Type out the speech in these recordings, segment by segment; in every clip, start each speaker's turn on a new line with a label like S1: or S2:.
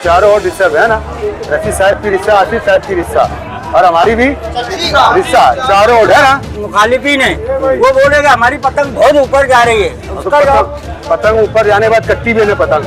S1: चारों ओर रिश्ता है ना, रफी साहब की रिश्ता, आसिफ साहब की रिश्ता और हमारी भी रिश्ता चारों ओर है ना।
S2: मुखालिफिन है वो बोलेगा हमारी पतंग बहुत ऊपर जा रही है, उसका
S1: पतंग ऊपर जाने के बाद कट्टी भी है पतंग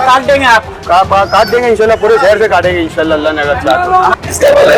S2: काट देंगे आप।
S1: काट देंगे इंशाल्लाह, पूरे शहर से काटेंगे इंशाल्लाह, अल्लाह ने अगर चाहा तो।
S3: इसके पहले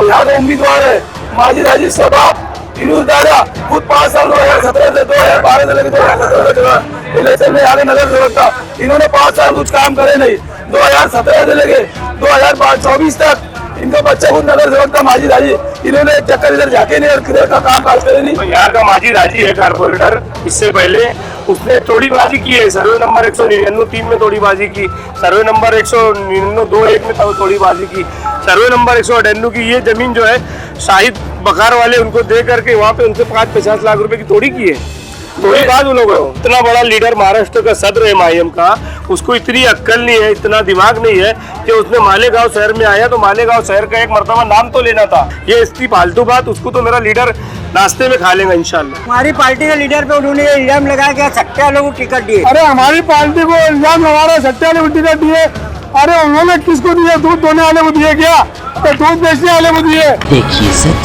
S3: यहाँ के उम्मीदवार है माजिद हाजी सबाब फिरोज दादा, खुद 5 साल 2017 से 2012 से लेकर 2017 तक इलेक्शन में आगे नजर सेवक था। इन्होंने 5 साल कुछ काम करे नहीं। 2017 से लेके 2024 तक इनका बच्चा खुद नगर सेवक था माजिद हाजी। इन्होंने चक्कर इधर जाके नहीं और किधर का काम काज करे नहीं।
S4: तो यहाँ का माजिद हाजी है कारपोरेटर, इससे पहले उसने तोड़ीबाजी की है। सर्वे नंबर 199(3) में तोड़ीबाजी की, सर्वे नंबर 199(2)(1) में तोड़ीबाजी की, सर्वे नंबर 198 की ये जमीन जो है शाहिद बकार वाले उनको दे करके वहाँ पे उनसे 50 लाख रुपए की तोड़ी की है। थोड़ी बात उन लोगों को, इतना बड़ा लीडर महाराष्ट्र का सदर है MIM का, उसको इतनी अक्ल नहीं है, इतना दिमाग नहीं है कि उसने मालेगांव शहर में आया तो मालेगांव शहर का एक मर्तबा नाम तो लेना था। ये इसकी फालतू बात, उसको तो मेरा लीडर नाश्ते में खा लेगा इंशाल्लाह।
S2: हमारी पार्टी के लीडर पे उन्होंने इल्जाम लगाया कि सट्टा लोगों को टिकट दिए।
S3: अरे हमारी पार्टी को इल्जाम लगा रहे सट्टे वाले टिकट दिए। अरे उन्होंने किसको दिए? दूध दोने वाले को दिए क्या? तो दूध बेचने वाले को दिए।
S5: देखिए सच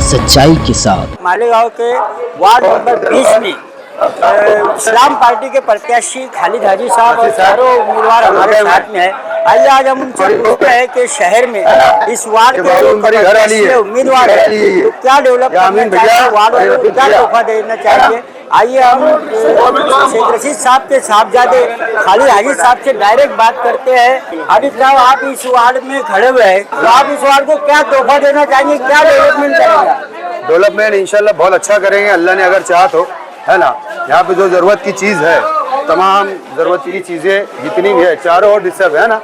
S5: सच्चाई के साथ।
S2: मालेगांव के वार्ड नंबर 20 में इस्लाम पार्टी के प्रत्याशी खालिद हाजी साहब और चारों उम्मीदवार हमारे साथ में है। आइए आज हम उनसे पूछते हैं कि शहर में इस वार्ड के जो उम्मीदवार है तो क्या डेवलप करना चाहिए, वार्ड वालों को क्या तोहफा देना चाहिए। आइए हम शेख रशीद साहब के साहबजादे खालिद हाजी साहब से डायरेक्ट बात करते हैं। आदिफ साहब, आप इस वार्ड में खड़े हुए हैं तो आप इस वार्ड को क्या तोहफा देना चाहेंगे, क्या डेवलपमेंट करेंगे?
S1: डेवलपमेंट इंशाल्लाह बहुत अच्छा करेंगे, अल्लाह ने अगर चाहा तो, है ना। यहाँ पे जो जरूरत की चीज़ है, तमाम जरूरत की चीज़ें जितनी भी है चारों ओर रिश्ता है ना,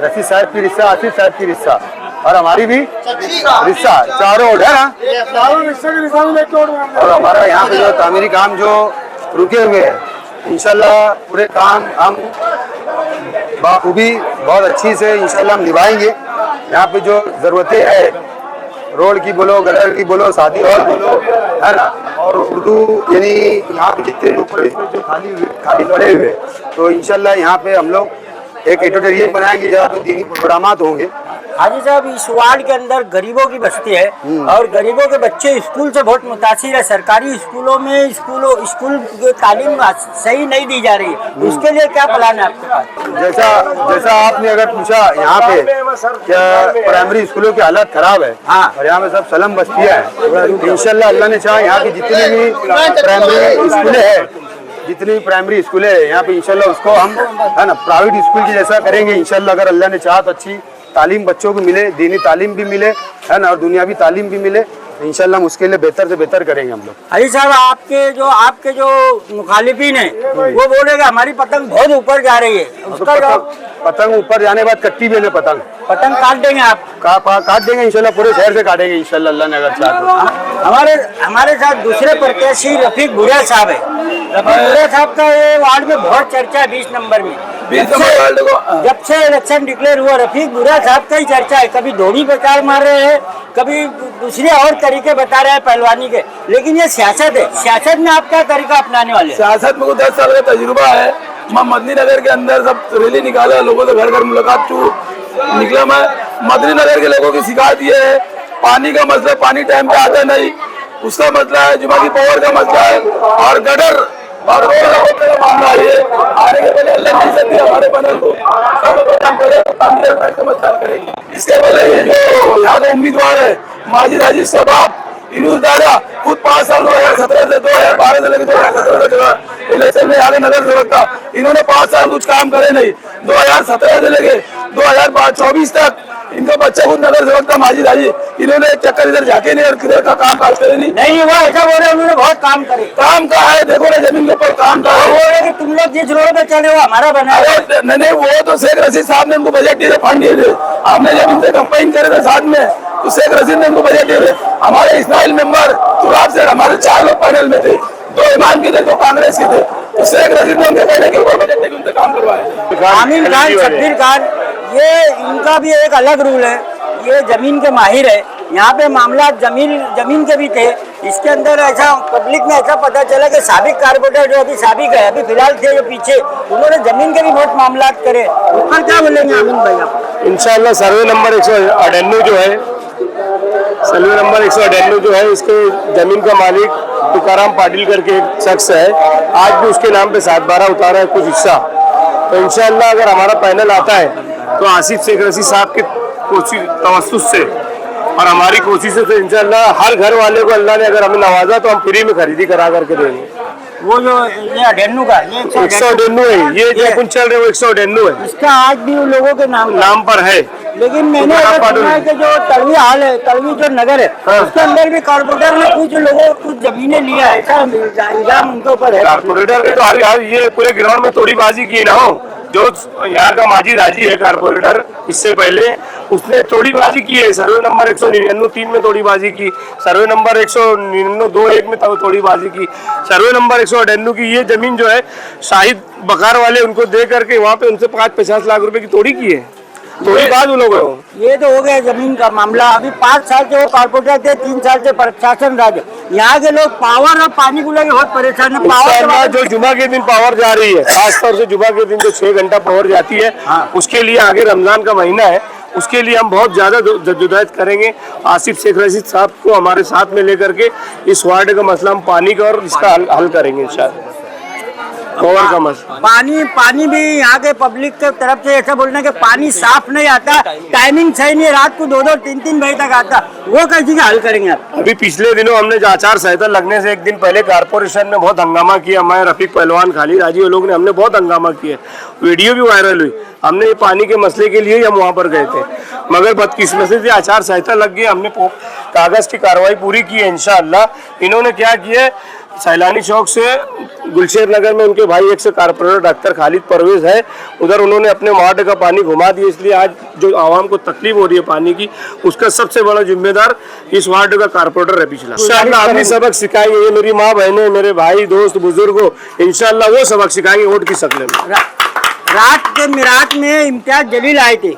S1: रफी साहब की रिश्ता, आसिफ साहब की रिश्ता और हमारी भी रिश्ता चारों ओर है ना। और हमारा यहाँ पे जो तामीरी काम जो रुके हुए हैं इंशाल्लाह पूरे काम हम बाखूबी बहुत अच्छी से इंशाल्लाह हम निभाएंगे। यहाँ पे जो जरूरतें है, रोड की बोलो, गटर की बोलो, शादी हॉल बोलो, है ना, और उर्दू यानी यहाँ पे जितने लोग जो खाली पड़े हुए, तो इंशाल्लाह यहाँ पे हम लोग एक एडिटोरियल बनाएंगे जहाँ पे दीनी प्रोग्रामात होंगे।
S2: हाजी साहब, इस वार्ड के अंदर गरीबों की बस्ती है और गरीबों के बच्चे स्कूल से बहुत मुतासिर है। सरकारी स्कूलों में स्कूल की तालीम सही नहीं दी जा रही है, उसके लिए क्या प्लान है आपके पास?
S1: जैसा आपने अगर पूछा, यहाँ पे क्या प्राइमरी स्कूलों की हालत खराब है। हाँ। और यहाँ पे सब सलम बस्तियाँ है। इंशाल्लाह अल्लाह ने चाहा यहाँ की जितनी भी प्राइमरी स्कूलें हैं, जितनी भी प्राइमरी स्कूलें हैं यहाँ पे इंशाल्लाह उसको हम, है ना, प्राइवेट स्कूल की जैसा करेंगे इंशाल्लाह। अगर अल्लाह ने चाहा तो अच्छी तालीम बच्चों को मिले, दीनी तालीम भी मिले, है ना, और दुनियावी तालीम भी मिले, इंशाल्लाह हम उसके लिए बेहतर से बेहतर करेंगे हम लोग।
S2: हाजी साहब, आपके जो मुखालिफिन है वो बोलेगा हमारी पतंग बहुत ऊपर जा रही है, उसका
S1: पतंग ऊपर जाने के बाद कट्टी भी है पतंग
S2: काट देंगे आप।
S1: काट देंगे इंशाल्लाह, पूरे शहर से काटेंगे इंशाल्लाह, अल्लाह ने अगर चाहा तो।
S2: हमारे साथ दूसरे प्रत्याशी रफीक बुढ़िया साहब है। रफीक बुढ़िया साहब का ये वार्ड में बहुत चर्चा है 20 नंबर में। जब से इलेक्शन डिक्लेयर हुआ रफीक बुढ़िया साहब का ही चर्चा है। कभी धोनी प्रचार मार रहे हैं, कभी दूसरे और तरीके बता रहे हैं पहलवानी के, लेकिन ये सियासत है। सियासत में आप क्या तरीका अपनाने वाले?
S3: सियासत में 10 साल का तजुर्बा है। मैं मदनी नगर के अंदर सब रैली निकाला, लोगों से घर घर मुलाकात निकला। मैं मदनी नगर के लोगों की शिकायत ये है, पानी का मसला, पानी टाइम पे आता नहीं, उसका मसला है। जुमा की पावर का मसला है और गटर और रोड का मामला है। आने के पहले अल्लाह ने इज्जत दी हमारे बनल को, इसके पहले यहाँ का उम्मीदवार है माजिद हाजी सबाब फिरोज दादा, खुद 5 साल 2017 से 2012 से लेकर 2017 तक इलेक्शन में आगे नगर सेवक था। इन्होंने 5 साल कुछ काम करे नहीं। 2017 से लेके 2024 तक इनका बच्चा खुद नगर सेवक था माजिद हाजी। इन्होंने चक्कर इधर जाके नहीं और किधर का काम काज करे नहीं
S2: हुआ। ऐसा बोल रहे उन्होंने बहुत काम करे।
S3: काम का है, देखो ना जमीन के ऊपर काम का है।
S2: बोल रहे कि तुम लोग जिस रोड पे चले वो हमारा बना है।
S3: नहीं, वो तो शेख रशीद साहब ने उनको बजट दिए थे, फंड दिए थे। आपने जब इनसे कंपेन करे थे साथ में, तो शेख रशीद ने उनको बजट दिए थे। हमारे इस्माइल मेंबर तुराब से हमारे 4 लोग पैनल में थे, 2 इमाम के थे, 2 कांग्रेस के थे। तो शेख रशीद ने उनके कहने के ऊपर बजट देकर उनसे काम करवाए।
S2: आमिर खान, शब्बीर खान, ये इनका भी एक अलग रूल है। ये जमीन के माहिर है, यहाँ पे मामला जमीन के भी थे। इसके अंदर ऐसा पब्लिक में ऐसा पता चला कि साबिक कारपोरेटर जो अभी साबिक है, अभी फिलहाल थे जो पीछे, उन्होंने जमीन के भी बहुत मामला करे। उस पर क्या बोलेंगे आमिन भाई आप?
S4: इंशाल्लाह सर्वे नंबर 198 जो है, सर्वे नंबर 198 जो है, इसके जमीन का मालिक तुकाराम पाटिल करके एक शख्स है। आज भी उसके नाम पे 7/12 उतारा है कुछ हिस्सा। तो इंशाल्लाह अगर हमारा पैनल आता है तो आसिफ शेख रशीद साहब के कोशिश तवस्सुस से और हमारी कोशिश से इंशाल्लाह हर घर वाले को अल्लाह ने अगर हमें नवाजा तो हम फ्री में खरीदी करा करके देंगे।
S2: वो जो ये अडेन्नू का ये
S4: 198 है, ये जो कुछ चल रहे वो 198 है,
S2: इसका आज भी उन लोगों के नाम
S4: पर है।
S2: लेकिन मैंने ऐसा सुना है कि जो तलवी हाल है, तलवी जो नगर है, उसके अंदर भी कारपोरेटर ने कुछ लोगों को कुछ जमीनें लिया है, ऐसा इल्जाम उनके ऊपर है।
S4: कारपोरेटर ने तो हर ये पूरे ग्राउंड में तोड़ीबाजी की ना हो। जो यहाँ का माजी राजी है कारपोरेटर, इससे पहले उसने तोड़ीबाजी की है। सर्वे नंबर 199 में तोड़ीबाजी की, सर्वे नंबर 199 में तोड़ीबाजी की, सर्वे नंबर 198 की ये जमीन जो है शाहिद बकार वाले उनको दे करके वहाँ पे उनसे 50 लाख रुपए की तोड़ी की है। थोड़ी बात उन लोगों को
S2: ये तो हो गया जमीन का मामला। अभी 5 साल से वो कारपोरेटर थे, 3 साल से प्रशासन राज। यहाँ के लोग पावर और पानी को लेकर बहुत परेशान है।
S4: पावर जो जुमा के दिन पावर जा रही है, खासतौर से जुमा के दिन जो 6 घंटा पावर जाती है, उसके लिए आगे रमजान का महीना है, उसके लिए हम बहुत ज्यादा जद्दोजहद करेंगे। आसिफ शेख रशीद साहब को हमारे साथ में लेकर के इस वार्ड का मसला हम पानी का और इसका हल करेंगे इंशाल्लाह। पावर का मसला,
S2: पानी भी यहाँ के पब्लिक के तरफ से ऐसा बोलना कि पानी साफ नहीं आता, टाइमिंग सही नहीं, रात को 2-2, 3-3 बजे तक आता, वो कैसे का हल करेंगे आप?
S4: अभी पिछले दिनों हमने आचार संहिता लगने से एक दिन पहले कारपोरेशन ने बहुत हंगामा किया। हमारे रफीक पहलवान, खालिद राजी लोग ने, हमने बहुत हंगामा किया, वीडियो भी वायरल हुई। हमने ये पानी के मसले के लिए ही हम वहाँ पर गए थे, मगर बदकिस्मती से आचार संहिता लग गई। हमने कागज की कार्रवाई पूरी की है इंशाअल्लाह। इन्होंने क्या किया, सैलानी चौक से गुलशेर नगर में उनके भाई एक से कारपोरेटर डॉक्टर खालिद परवेज है, उधर उन्होंने अपने वार्ड का पानी घुमा दिया। इसलिए आज जो आवाम को तकलीफ हो रही है पानी की, उसका सबसे बड़ा जिम्मेदार इस वार्ड का कारपोरेटर है पिछला। इंशाअल्लाह हम भी सबक सिखाएंगे, ये मेरी माँ बहनें, मेरे भाई दोस्त बुजुर्ग हो, इंशाअल्लाह वो सबक सिखाएंगे वोट की शक्ल में।
S2: रात के मिरात में इम्तियाज जलील आए थे,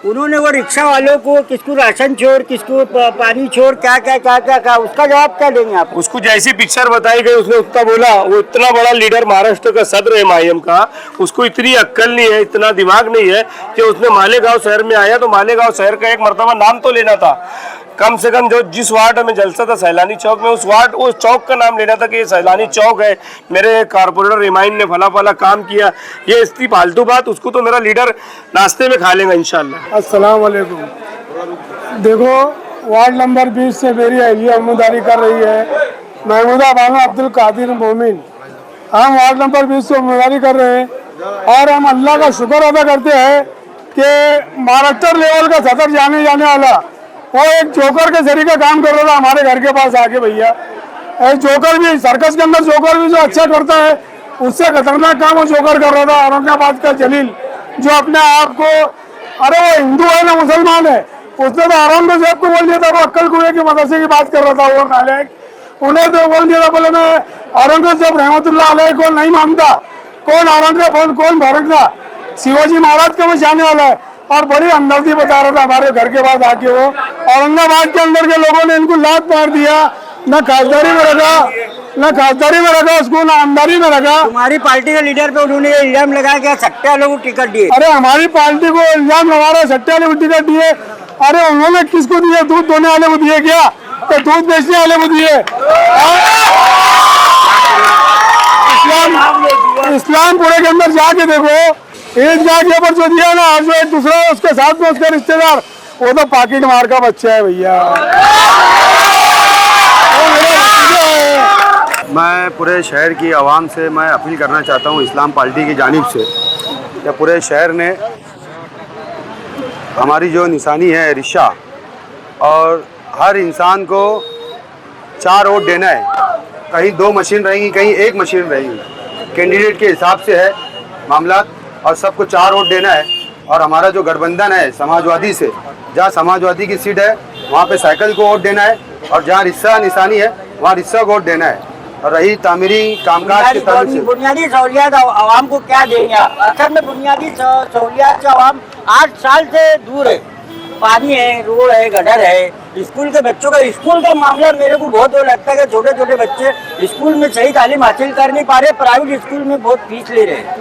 S2: उन्होंने वो रिक्शा वालों को किसको राशन छोड़, किसको पानी छोड़, क्या क्या उसका जवाब क्या देंगे आप?
S4: उसको जैसी पिक्चर बताई गई उसने उतना बोला। वो इतना बड़ा लीडर महाराष्ट्र का सदर है MIM का, उसको इतनी अक्ल नहीं है, इतना दिमाग नहीं है कि उसने मालेगांव शहर में आया तो मालेगांव शहर का एक मर्तबा नाम तो लेना था, कम से कम जो जिस वार्ड में जलसा था सैलानी चौक में, उस चौक का नाम लेना था कि ये सैलानी चौक है, मेरे कारपोरेटर रिमाइन ने फला काम किया। ये इतनी फालतू बात उसको तो मेरा लीडर नाश्ते में खा लेगा इंशाल्लाह।
S3: अस्सलाम वालेकुम। देखो, वार्ड नंबर 20 से मेरी अहलिया उम्मीदवारी कर रही है महमूदा बानो अब्दुल कादिर मोमिन। हम वार्ड नंबर 20 से उम्मीदवारी कर रहे हैं और हम अल्लाह का शुक्र अदा करते हैं कि महाराष्ट्र लेवल का सदर जाने वाला वो एक जोकर के जरिए काम कर रहा था हमारे घर के पास आके। भैया जोकर भी सर्कस के अंदर जोकर भी जो अच्छा करता है, उससे खतरनाक काम वो जोकर कर रहा था। औरंगाबाद का जलील जो अपने आप को, अरे वो हिंदू है ना मुसलमान है, उसने तो औरंगजेब को बोल दिया था, वो अक्कल कुएं की मदरसे की बात कर रहा था वो नालायक। उन्हें तो बोल दिया था, बोले मैं औरंगजेब रहमतुल्लाह अलैह को नहीं मानता, कौन औरंगजेब कौन भड़कता, शिवाजी महाराज का वो जाने वाला है। और बड़ी हमदर्दी बता रहा था हमारे घर के बाद आके। वो औरंगाबाद के अंदर के लोगों ने इनको लात मार दिया, न खासदारी में रखा उसको, न आमदारी में रखा।
S2: हमारी पार्टी के लीडर पे उन्होंने इल्जाम लगाया कि सट्टे वालों को टिकट दिए।
S3: अरे हमारी पार्टी को इल्जाम लगा रहे सट्टे वाले को टिकट दिए। अरे उन्होंने किसको दिए? दूध दोने वाले को दिए क्या? तो दूध बेचने वाले को दिए। इस्लामपुरे के अंदर जाके देखो, ईदगाह के ऊपर जो दिया ना, जो एक दूसरा उसके साथ में उसके रिश्तेदार, वो तो पाकिट मार का बच्चा है भैया।
S1: मैं पूरे शहर की आवाम से मैं अपील करना चाहता हूँ इस्लाम पार्टी की जानिब से कि पूरे शहर ने हमारी जो निशानी है रिक्शा, और हर इंसान को 4 वोट देना है। कहीं 2 मशीन रहेंगी, कहीं 1 मशीन रहेगी, कैंडिडेट के हिसाब से है मामला, और सबको 4 वोट देना है। और हमारा जो गठबंधन है समाजवादी से, जहाँ समाजवादी की सीट है वहाँ पे साइकिल को वोट देना है, और जहाँ रिक्शा निशानी है वहाँ रिक्शा को वोट देना है। और रही तामीरी कामकाज की तरफ से
S2: बुनियादी सहूलियात आवाम को क्या देंगे? असल में बुनियादी सहूलियात से आवाम 8 साल से दूर है। पानी है, रोड है, गटर है, स्कूल के बच्चों का स्कूल का मामला मेरे को बहुत वो लगता है कि छोटे छोटे बच्चे स्कूल में सही तालीम हासिल कर नहीं पा रहे, प्राइवेट स्कूल में बहुत फीस ले रहे हैं।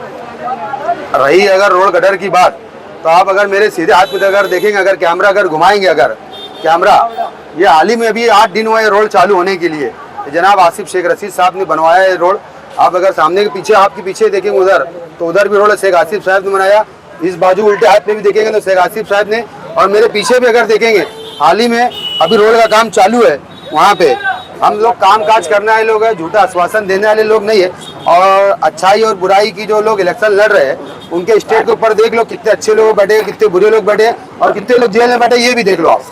S1: रही अगर रोड गटर की बात, तो आप अगर मेरे सीधे हाथ पे अगर देखेंगे, अगर कैमरा अगर घुमाएंगे, अगर कैमरा, ये हाल ही में अभी 8 दिन हुए रोड चालू होने के लिए। जनाब आसिफ शेख रशीद साहब ने बनवाया है रोड। आप अगर सामने के पीछे, आपके पीछे देखेंगे उधर, तो उधर भी रोड शेख आसिफ साहब ने बनाया। इस बाजू उल्टे हाथ पे भी देखेंगे तो शेख आसिफ साहब ने, और मेरे पीछे भी अगर देखेंगे हाल ही में अभी रोड का काम चालू है। वहाँ पे हम लोग काम काज करने वाले लोग हैं, झूठा आश्वासन देने वाले लोग नहीं है। और अच्छाई और बुराई की जो लोग इलेक्शन लड़ रहे हैं, उनके स्टेट के ऊपर देख लो कितने अच्छे लोग बैठे, कितने बुरे लोग बैठे और कितने लोग जेल में बैठे, ये भी देख लो आप।